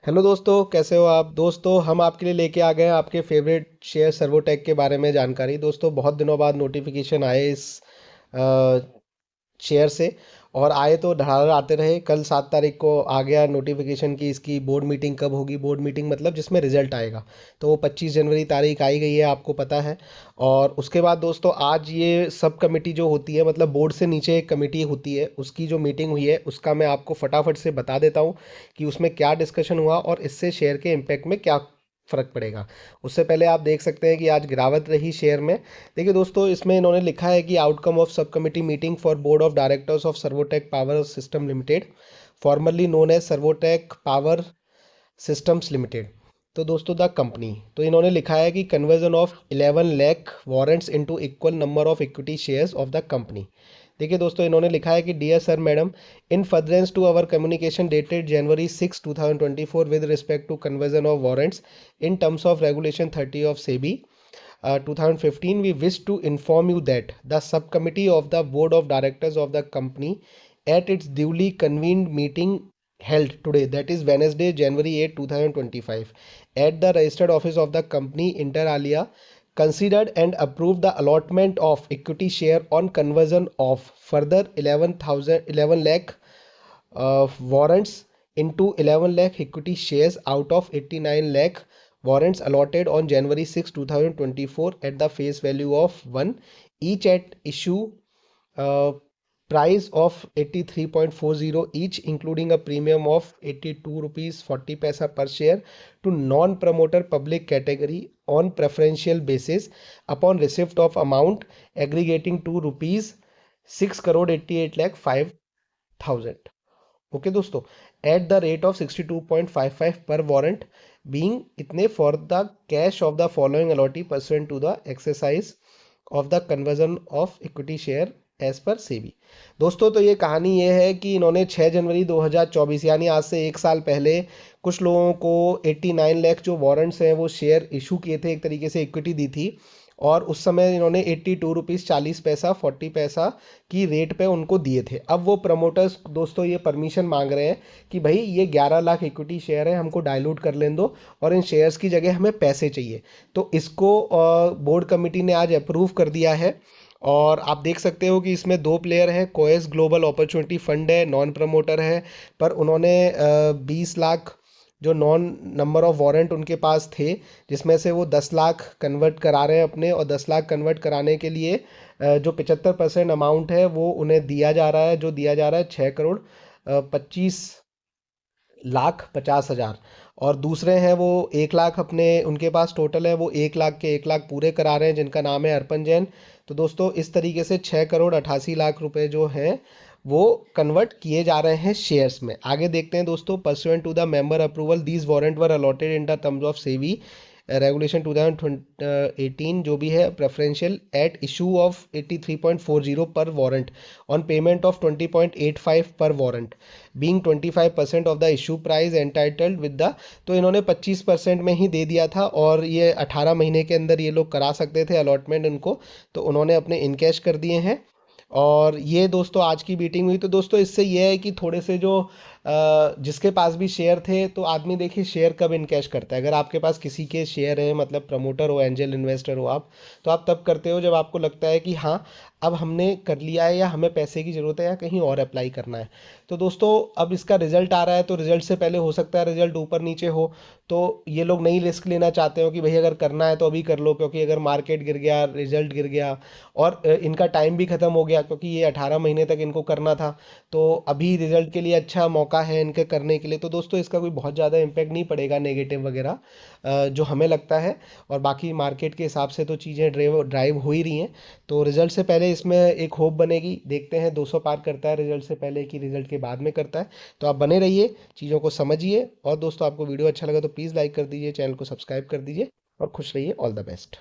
Hello दोस्तों, कैसे हो आप। दोस्तों, हम आपके लिए लेके आ गए हैं आपके फेवरेट शेयर सर्वोटेक के बारे में जानकारी। दोस्तों, बहुत दिनों बाद नोटिफिकेशन आए इस शेयर से, और आए तो धड़ाधड़ आते रहे। कल 7 तारीख को आ गया नोटिफिकेशन की इसकी बोर्ड मीटिंग कब होगी। बोर्ड मीटिंग मतलब जिसमें रिजल्ट आएगा, तो वो 25 जनवरी तारीख आई गई है, आपको पता है। और उसके बाद दोस्तों, आज ये सब कमेटी जो होती है, मतलब बोर्ड से नीचे एक कमेटी होती है, उसकी जो मीटिंग हुई है उसका मैं आपको फटाफट से बता देता हूँ कि उसमें क्या डिस्कशन हुआ और इससे शेयर के इम्पैक्ट में क्या फ़र्क पड़ेगा। उससे पहले आप देख सकते हैं कि आज गिरावट रही शेयर में। देखिए दोस्तों, इसमें इन्होंने लिखा है कि outcome of sub committee meeting for board of directors of Servotech power system limited, formerly known as Servotech power systems limited. तो दोस्तों, द कंपनी, तो इन्होंने लिखा है कि conversion of 11 lakh warrants into equal number of equity shares of the company. देखिए दोस्तों, इन्होंने लिखा है कि dear sir madam, in furtherance to our communication dated January 6, 2024 with respect to conversion of warrants in terms of regulation 30 of SEBI 2015, we wish to inform you that the subcommittee of the board of directors of the company at its duly convened meeting held today, that is Wednesday, January 8, 2025, at the registered office of the company inter alia, considered and approved the allotment of equity share on conversion of further 11 lakh warrants into 11 lakh equity shares out of 89 lakh warrants allotted on January 6, 2024 at the face value of 1 each at issue, uh, price of 83.40 each, including a premium of 82 rupees 40 paisa per share to non-promoter public category on preferential basis upon receipt of amount aggregating to rupees 6 crore 88 lakh 5,000। Okay दोस्तों, at the rate of 62.55 per warrant being इतने for the cash of the following allottee percent to the exercise of the conversion of equity share as per SEBI. दोस्तों, तो ये कहानी ये है कि इन्होंने 6 जनवरी 2024 यानी आज से 1 साल पहले कुछ लोगों को 89 लाख जो वारंट्स हैं वो शेयर इशू किए थे, एक तरीके से इक्विटी दी थी। और उस समय इन्होंने 82 रुपीज़ 40 पैसा 40 पैसा की रेट पे उनको दिए थे। अब वो प्रमोटर्स दोस्तों ये परमिशन मांग रहे हैं कि भाई ये 11 लाख इक्विटी शेयर है, हमको डाइल्यूट कर लें दो और इन शेयर्स की जगह हमें पैसे चाहिए। तो इसको बोर्ड कमेटी ने आज अप्रूव कर दिया है। और आप देख सकते हो कि इसमें 2 प्लेयर हैं। कोएस ग्लोबल अपॉर्चुनिटी फंड है, नॉन प्रमोटर है, पर उन्होंने 20 लाख जो नॉन नंबर ऑफ वारंट उनके पास थे, जिसमें से वो 10 लाख कन्वर्ट करा रहे हैं अपने, और 10 लाख कन्वर्ट कराने के लिए जो 75% अमाउंट है वो उन्हें दिया जा रहा है। जो दिया जा रहा है 6 करोड़ 25 लाख 50 हज़ार। और दूसरे हैं वो 1 लाख अपने उनके पास टोटल है, वो 1 लाख के 1 लाख पूरे करा रहे हैं, जिनका नाम है अर्पण जैन। तो दोस्तों, इस तरीके से 6 करोड़ 88 लाख रुपए जो हैं वो कन्वर्ट किए जा रहे हैं शेयर्स में। आगे देखते हैं दोस्तों, pursuant to the member approval these warrant were allotted in the terms of SEBI regulation 2018 जो भी है प्रेफरेंशियल एट इशू ऑफ 83.40 पर वारंट ऑन पेमेंट ऑफ 20.85 पर warrant being 25% of the issue price entitled with the. तो इन्होंने 25% में ही दे दिया था, और ये 18 महीने के अंदर ये लोग करा सकते थे अलॉटमेंट इनको, तो उन्होंने अपने इनकैश कर दिए हैं। और ये दोस्तों आज की मीटिंग हुई। तो दोस्तों, इससे ये है कि थोड़े से जो जिसके पास भी शेयर थे, तो आदमी देखिए शेयर कब इनकैश करता है। अगर आपके पास किसी के शेयर है, मतलब प्रमोटर हो, एंजल इन्वेस्टर हो आप, तो आप तब करते हो जब आपको लगता है कि हाँ अब हमने कर लिया है, या हमें पैसे की ज़रूरत है, या कहीं और अप्लाई करना है। तो दोस्तों, अब इसका रिजल्ट आ रहा है, तो रिजल्ट से पहले हो सकता है रिजल्ट ऊपर नीचे हो, तो ये लोग नहीं रिस्क लेना चाहते हो कि भाई अगर करना है तो अभी कर लो, क्योंकि अगर मार्केट गिर गया, रिजल्ट गिर गया, और इनका टाइम भी ख़त्म हो गया, क्योंकि ये 18 महीने तक इनको करना था, तो अभी रिजल्ट के लिए अच्छा मौका है इनके करने के लिए। तो दोस्तों, इसका कोई बहुत ज़्यादा इम्पैक्ट नहीं पड़ेगा नेगेटिव वगैरह, जो हमें लगता है। और बाकी मार्केट के हिसाब से तो चीज़ें ड्राइव हो ही रही हैं। तो रिजल्ट से पहले इसमें एक होप बनेगी, देखते हैं 200 पार करता है रिजल्ट से पहले कि रिजल्ट के बाद में करता है। तो आप बने रहिए, चीज़ों को समझिए, और दोस्तों आपको वीडियो अच्छा लगा तो प्लीज़ लाइक कर दीजिए, चैनल को सब्सक्राइब कर दीजिए, और खुश रहिए। All the best.